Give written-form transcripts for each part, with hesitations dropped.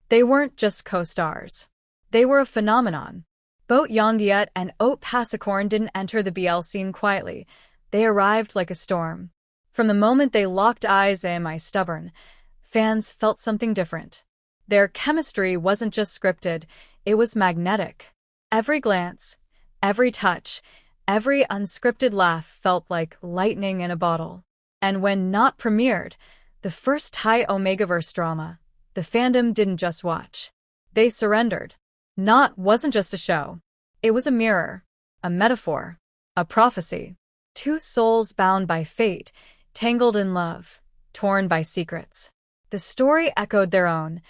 They weren't just co-stars. They were a phenomenon. Boat and Oat didn't enter the BL scene quietly. They arrived like a storm. From the moment they locked eyes in My Stubborn, fans felt something different. Their chemistry wasn't just scripted, it was magnetic. Every glance, every touch, every unscripted laugh felt like lightning in a bottle. And when Not premiered, the first Thai Omegaverse drama, the fandom didn't just watch. They surrendered. Not wasn't just a show. It was a mirror, a metaphor, a prophecy. Two souls bound by fate, tangled in love, torn by secrets. The story echoed their own,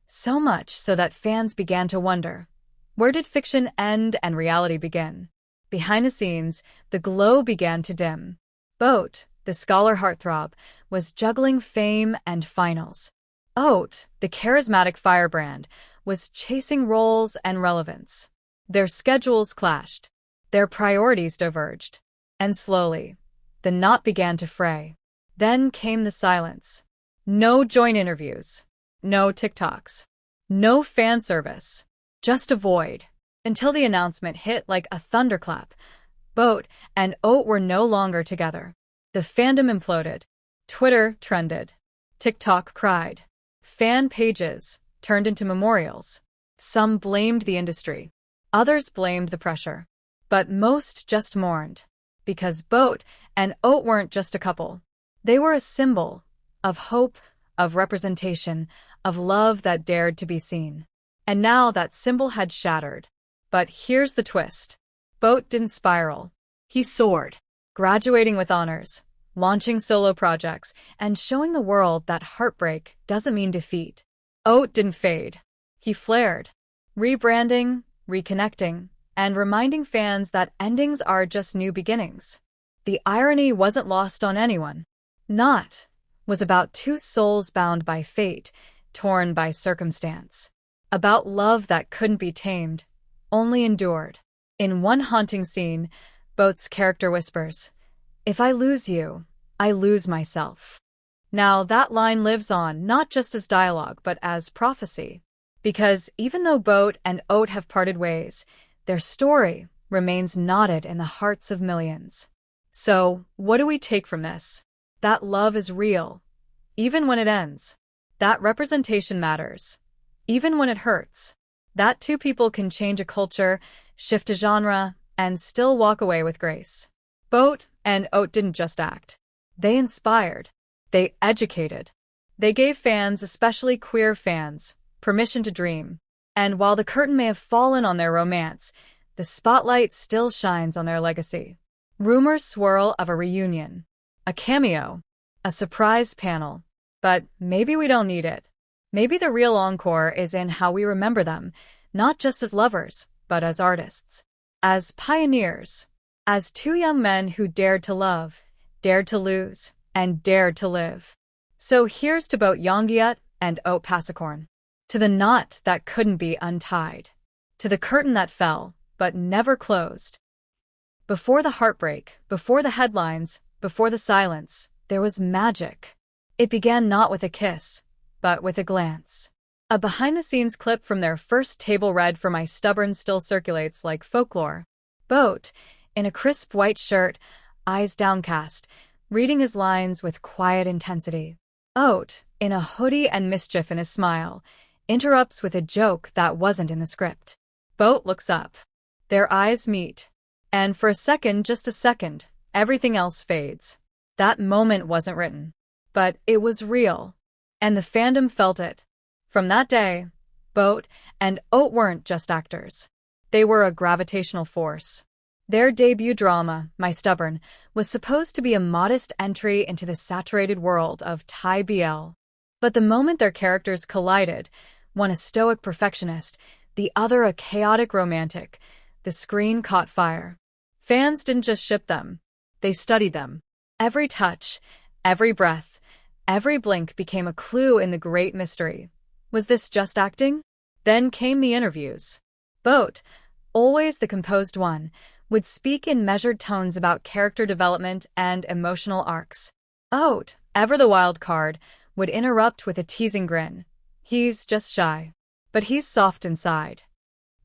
so much so that fans began to wonder, where did fiction end and reality begin? Behind the scenes, the glow began to dim. Boat, the scholar heartthrob, was juggling fame and finals. Oat, the charismatic firebrand, was chasing roles and relevance. Their schedules clashed. Their priorities diverged. And slowly, the knot began to fray. Then came the silence. No joint interviews. No TikToks. No fan service. Just a void. Until the announcement hit like a thunderclap. Boat and Oat were no longer together. The fandom imploded. Twitter trended. TikTok cried. Fan pages turned into memorials. Some blamed the industry. Others blamed the pressure. But most just mourned. Because Boat and Oat weren't just a couple. They were a symbol of hope, of representation, of love that dared to be seen. And now that symbol had shattered. But here's the twist. Boat didn't spiral. He soared, graduating with honors, launching solo projects, and showing the world that heartbreak doesn't mean defeat. Oat didn't fade. He flared, rebranding, reconnecting, and reminding fans that endings are just new beginnings. The irony wasn't lost on anyone. Not was about two souls bound by fate, torn by circumstance. About love that couldn't be tamed, only endured. In one haunting scene, Boat's character whispers, "If I lose you, I lose myself." Now that line lives on not just as dialogue but as prophecy. Because even though Boat and Oat have parted ways, their story remains knotted in the hearts of millions. So, what do we take from this? That love is real, even when it ends. That representation matters, even when it hurts. That two people can change a culture, shift a genre, and still walk away with grace. Boat and Oat didn't just act. They inspired. They educated. They gave fans, especially queer fans, permission to dream. And while the curtain may have fallen on their romance, the spotlight still shines on their legacy. Rumors swirl of a reunion, a cameo, a surprise panel. But maybe we don't need it. Maybe the real encore is in how we remember them, not just as lovers, but as artists, as pioneers, as two young men who dared to love, dared to lose, and dared to live. So here's to Boat and Oat Passacorn. To the knot that couldn't be untied. To the curtain that fell, but never closed. Before the heartbreak, before the headlines, before the silence, there was magic. It began not with a kiss, but with a glance. A behind-the-scenes clip from their first table read for My Stubborn still circulates like folklore. Boat, in a crisp white shirt, eyes downcast, reading his lines with quiet intensity. Oat, in a hoodie and mischief in his smile, interrupts with a joke that wasn't in the script. Boat looks up. Their eyes meet. And for a second, just a second, everything else fades. That moment wasn't written. But it was real. And the fandom felt it. From that day, Boat and Oat weren't just actors. They were a gravitational force. Their debut drama, My Stubborn, was supposed to be a modest entry into the saturated world of Thai BL. But the moment their characters collided, one a stoic perfectionist, the other a chaotic romantic, the screen caught fire. Fans didn't just ship them. They studied them. Every touch, every breath, every blink became a clue in the great mystery. Was this just acting? Then came the interviews. Boat, always the composed one, would speak in measured tones about character development and emotional arcs. Oat, ever the wild card, would interrupt with a teasing grin. He's just shy. but he's soft inside.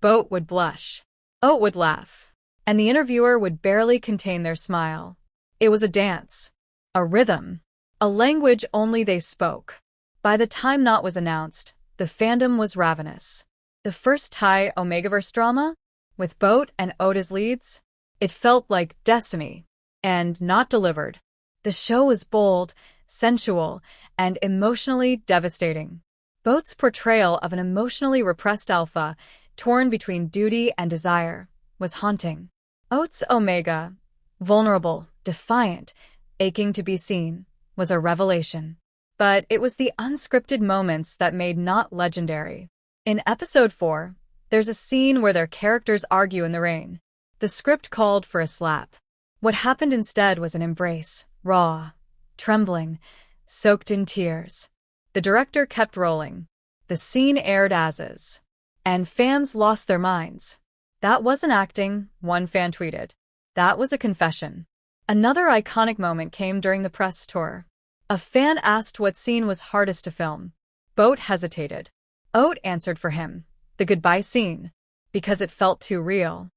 Boat would blush. Oat would laugh. And the interviewer would barely contain their smile. It was a dance. A rhythm. A language only they spoke. By the time Not was announced, the fandom was ravenous. The first Thai Omegaverse drama? With Boat and Oat as leads? It felt like destiny. And Not delivered. The show was bold, sensual, and emotionally devastating. Boat's portrayal of an emotionally repressed alpha, torn between duty and desire, was haunting. Oat's Omega, vulnerable, defiant, aching to be seen, was a revelation. But it was the unscripted moments that made Not legendary. In episode 4, there's a scene where their characters argue in the rain. The script called for a slap. What happened instead was an embrace, raw, trembling, soaked in tears. The director kept rolling. The scene aired as is. And fans lost their minds. That wasn't acting, one fan tweeted. That was a confession. Another iconic moment came during the press tour. A fan asked what scene was hardest to film. Boat hesitated. Oat answered for him, the goodbye scene, because it felt too real.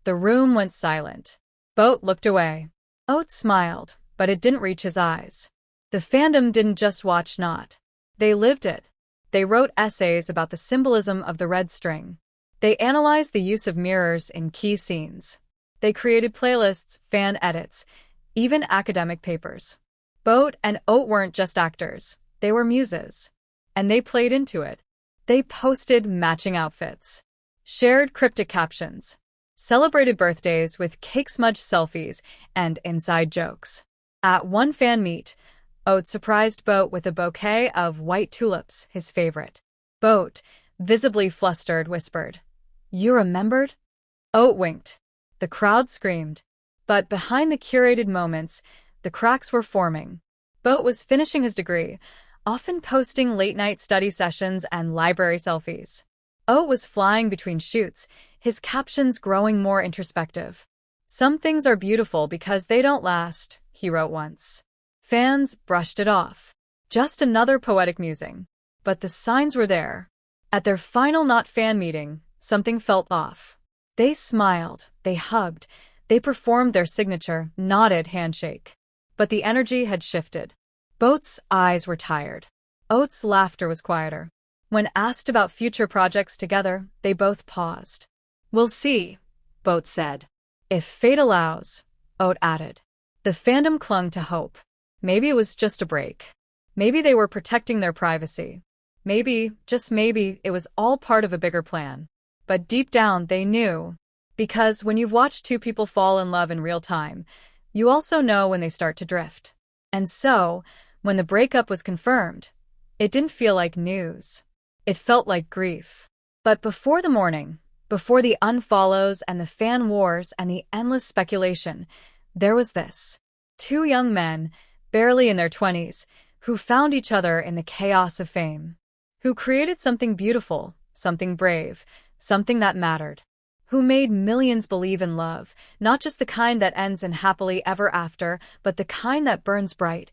The room went silent. Boat looked away. Oat smiled, but it didn't reach his eyes. The fandom didn't just watch Not. They lived it. They wrote essays about the symbolism of the red string. They analyzed the use of mirrors in key scenes. They created playlists, fan edits, even academic papers. Boat and Oat weren't just actors. They were muses. And they played into it. They posted matching outfits, shared cryptic captions, celebrated birthdays with cake-smudged selfies and inside jokes. At one fan meet, Oat surprised Boat with a bouquet of white tulips, his favorite. Boat, visibly flustered, whispered, "You remembered?" Oat winked. The crowd screamed. But behind the curated moments, the cracks were forming. Boat was finishing his degree, often posting late-night study sessions and library selfies. Oat was flying between shoots, his captions growing more introspective. "Some things are beautiful because they don't last," he wrote once. Fans brushed it off. Just another poetic musing. But the signs were there. At their final Not fan meeting, something felt off. They smiled, they hugged, they performed their signature, nodded handshake. But the energy had shifted. Boat's eyes were tired. Oat's laughter was quieter. When asked about future projects together, they both paused. "We'll see," Boat said. "If fate allows," Oat added. The fandom clung to hope. Maybe it was just a break. Maybe they were protecting their privacy. Maybe, just maybe, it was all part of a bigger plan. But deep down, they knew. Because when you've watched two people fall in love in real time, you also know when they start to drift. And so, when the breakup was confirmed, it didn't feel like news. It felt like grief. But before the mourning, before the unfollows and the fan wars and the endless speculation, there was this. Two young men, barely in their 20s, who found each other in the chaos of fame. Who created something beautiful, something brave, something that mattered. Who made millions believe in love, not just the kind that ends in happily ever after, but the kind that burns bright,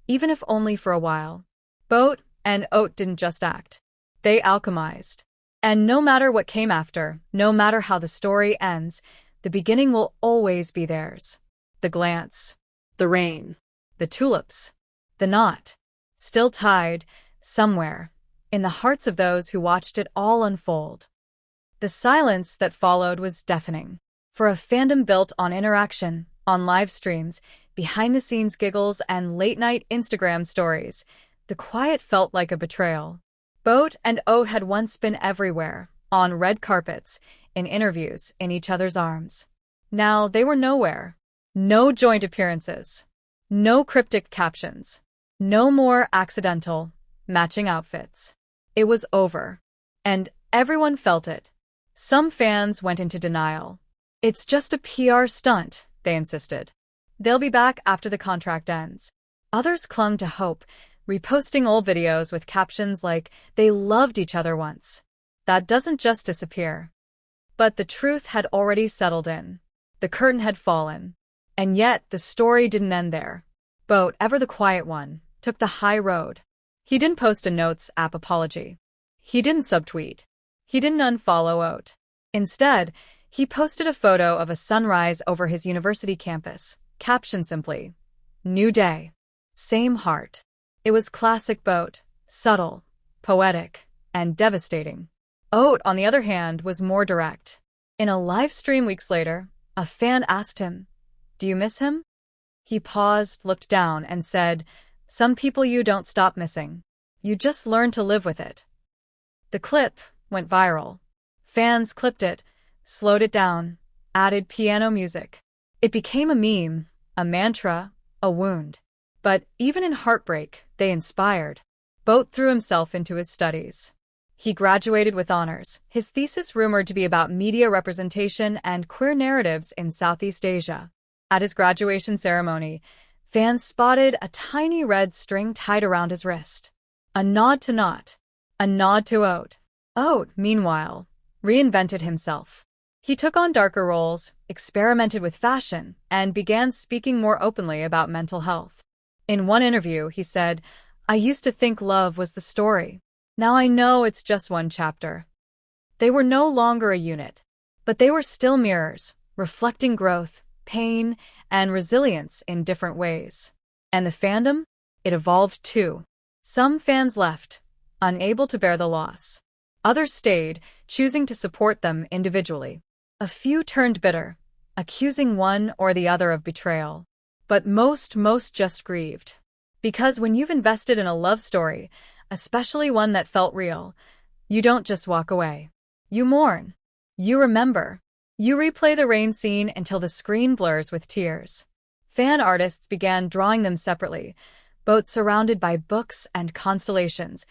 even if only for a while. Boat and Oat didn't just act. They alchemized. And no matter what came after, no matter how the story ends, the beginning will always be theirs. The glance. The rain. The tulips. The knot. Still tied, somewhere, in the hearts of those who watched it all unfold. The silence that followed was deafening. For a fandom built on interaction, on live streams, behind-the-scenes giggles, and late-night Instagram stories, the quiet felt like a betrayal. Boat and Oat had once been everywhere, on red carpets, in interviews, in each other's arms. Now they were nowhere. No joint appearances. No cryptic captions. No more accidental, matching outfits. It was over. And everyone felt it. Some fans went into denial. "It's just a PR stunt," they insisted. "They'll be back after the contract ends." Others clung to hope, reposting old videos with captions like, "They loved each other once." That doesn't just disappear. But the truth had already settled in. The curtain had fallen. And yet, the story didn't end there. Boat, ever the quiet one, took the high road. He didn't post a Notes app apology. He didn't subtweet. He didn't unfollow Oat. Instead, he posted a photo of a sunrise over his university campus, captioned simply, "New day. Same heart." It was classic Boat, subtle, poetic, and devastating. Oat, on the other hand, was more direct. In a live stream weeks later, a fan asked him, "Do you miss him?" He paused, looked down, and said, "Some people you don't stop missing. You just learn to live with it." The clip went viral. Fans clipped it, slowed it down, added piano music. It became a meme, a mantra, a wound. But even in heartbreak, they inspired. Boat threw himself into his studies. He graduated with honors, his thesis rumored to be about media representation and queer narratives in Southeast Asia. At his graduation ceremony, fans spotted a tiny red string tied around his wrist. A nod to Not. A nod to Oat. Oat, meanwhile, reinvented himself. He took on darker roles, experimented with fashion, and began speaking more openly about mental health. In one interview, he said, "I used to think love was the story. Now I know it's just one chapter." They were no longer a unit, but they were still mirrors, reflecting growth, pain, and resilience in different ways. And the fandom? It evolved too. Some fans left, unable to bear the loss. Others stayed, choosing to support them individually. A few turned bitter, accusing one or the other of betrayal. But most just grieved. Because when you've invested in a love story, especially one that felt real, you don't just walk away. You mourn. You remember. You replay the rain scene until the screen blurs with tears. Fan artists began drawing them separately, both surrounded by books and constellations,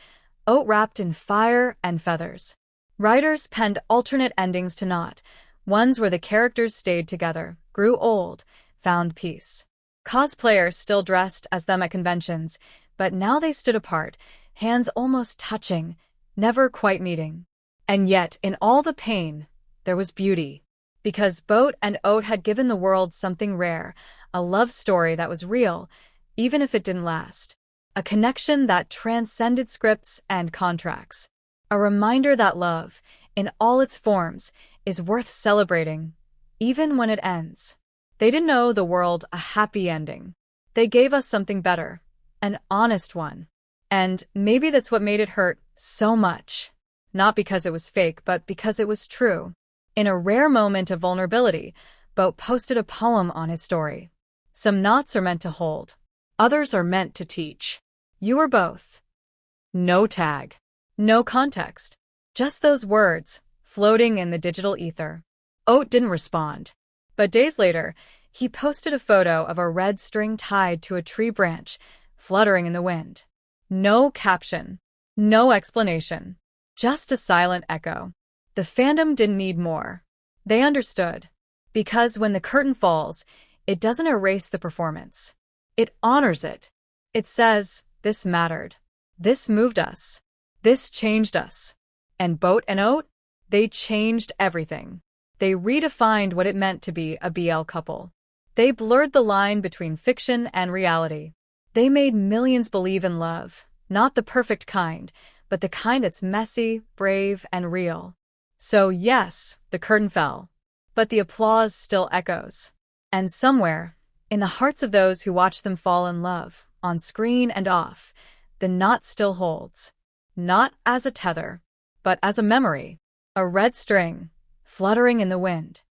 Oat wrapped in fire and feathers. Writers penned alternate endings to Not, ones where the characters stayed together, grew old, found peace. Cosplayers still dressed as them at conventions, but now they stood apart, hands almost touching, never quite meeting. And yet, in all the pain, there was beauty. Because Boat and Oat had given the world something rare, a love story that was real, even if it didn't last. A connection that transcended scripts and contracts. A reminder that love, in all its forms, is worth celebrating, even when it ends. They didn't owe the world a happy ending. They gave us something better, an honest one. And maybe that's what made it hurt so much. Not because it was fake, but because it was true. In a rare moment of vulnerability, Boat posted a poem on his story. Some knots are meant to hold. Others are meant to teach. You are both. No tag. No context. Just those words, floating in the digital ether. Oat didn't respond. But days later, he posted a photo of a red string tied to a tree branch, fluttering in the wind. No caption. No explanation. Just a silent echo. The fandom didn't need more. They understood. Because when the curtain falls, it doesn't erase the performance. It honors it. It says, "This mattered. This moved us. This changed us." And Boat and Oat? They changed everything. They redefined what it meant to be a BL couple. They blurred the line between fiction and reality. They made millions believe in love, not the perfect kind, but the kind that's messy, brave, and real. So yes, the curtain fell, but the applause still echoes. And somewhere, in the hearts of those who watch them fall in love, on screen and off, the knot still holds. Not as a tether, but as a memory. A red string, fluttering in the wind.